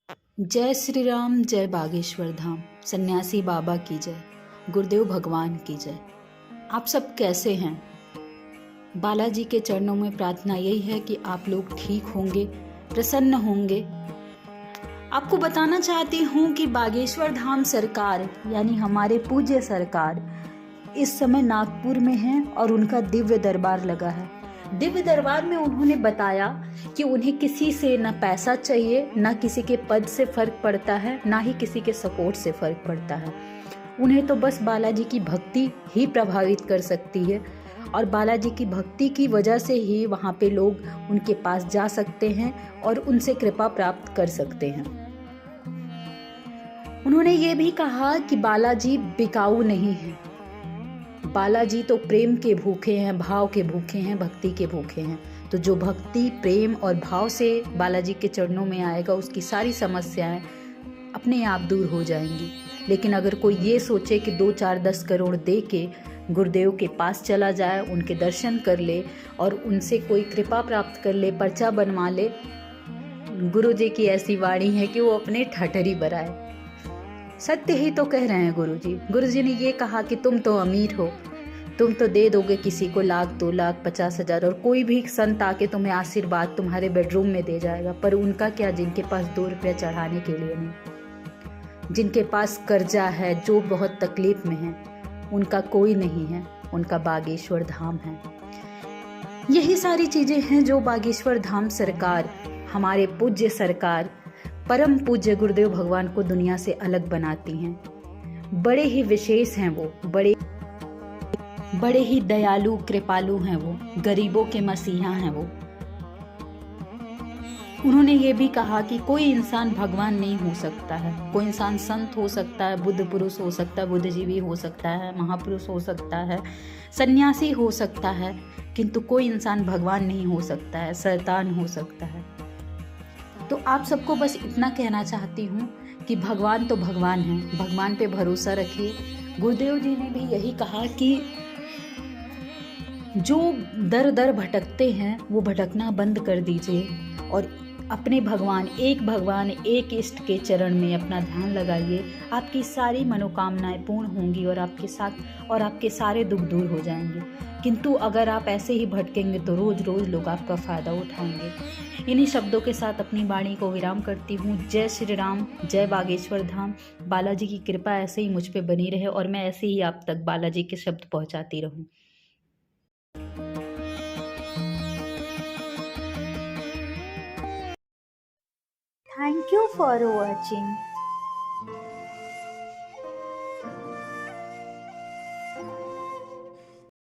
जय श्री राम, जय बागेश्वर धाम, सन्यासी बाबा की जय, गुरुदेव भगवान की जय। आप सब कैसे हैं? बालाजी के चरणों में प्रार्थना यही है कि आप लोग ठीक होंगे, प्रसन्न होंगे। आपको बताना चाहती हूँ कि बागेश्वर धाम सरकार यानी हमारे पूज्य सरकार इस समय नागपुर में हैं और उनका दिव्य दरबार लगा है। दिव्य दरबार में उन्होंने बताया कि उन्हें किसी से न पैसा चाहिए, न किसी के पद से फर्क पड़ता है, ना ही किसी के सपोर्ट से फर्क पड़ता है। उन्हें तो बस बालाजी की भक्ति ही प्रभावित कर सकती है और बालाजी की भक्ति की वजह से ही वहाँ पे लोग उनके पास जा सकते हैं और उनसे कृपा प्राप्त कर सकते हैं। उन्होंने ये भी कहा कि बालाजी बिकाऊ नहीं है। बालाजी तो प्रेम के भूखे हैं, भाव के भूखे हैं, भक्ति के भूखे हैं। तो जो भक्ति, प्रेम और भाव से बालाजी के चरणों में आएगा उसकी सारी समस्याएं अपने आप दूर हो जाएंगी। लेकिन अगर कोई ये सोचे कि 2, 4, 10 करोड़ दे के गुरुदेव के पास चला जाए, उनके दर्शन कर ले और उनसे कोई कृपा प्राप्त कर ले, पर्चा बनवा ले, गुरु जी की ऐसी वाणी है कि वो अपने ठठरी बराए। सत्य ही तो कह रहे हैं गुरु जी ने ये कहा कि तुम तो अमीर हो, तुम तो दे दोगे किसी को 1,00,000, 2,00,000, 50,000 और कोई भी संत आके तुम्हें आशीर्वाद तुम्हारे बेडरूम में दे जाएगा। पर उनका क्या, जिनके पास 2 रुपये चढ़ाने के लिए नहीं, जिनके पास कर्जा है, जो बहुत तकलीफ में है, उनका कोई नहीं है, उनका बागेश्वर धाम है। यही सारी चीज़ें हैं जो बागेश्वर धाम सरकार, हमारे पूज्य सरकार, परम पूज्य गुरुदेव भगवान को दुनिया से अलग बनाती हैं। बड़े ही विशेष हैं वो, बड़े ही दयालु कृपालु हैं वो, गरीबों के मसीहा हैं वो। उन्होंने ये भी कहा कि कोई इंसान भगवान नहीं हो सकता है, कोई इंसान संत हो सकता है, बुद्ध पुरुष हो सकता है, बुद्धिजीवी हो सकता है, महापुरुष हो सकता है, सन्यासी हो सकता है, किंतु कोई इंसान भगवान नहीं हो सकता है, शैतान हो सकता है। तो आप सबको बस इतना कहना चाहती हूँ कि भगवान तो भगवान है, भगवान पे भरोसा रखिए। गुरुदेव जी ने भी यही कहा कि जो दर दर भटकते हैं वो भटकना बंद कर दीजिए और अपने भगवान, एक इष्ट के चरण में अपना ध्यान लगाइए। आपकी सारी मनोकामनाएं पूर्ण होंगी और आपके सारे दुख दूर हो जाएंगे। किंतु अगर आप ऐसे ही भटकेंगे तो रोज रोज लोग आपका फ़ायदा उठाएंगे। इन्हीं शब्दों के साथ अपनी वाणी को विराम करती हूँ। जय श्री राम, जय बागेश्वर धाम। बालाजी की कृपा ऐसे ही मुझ पे बनी रहे और मैं ऐसे ही आप तक बालाजी के शब्द पहुँचाती रहूँ। Thank you for watching.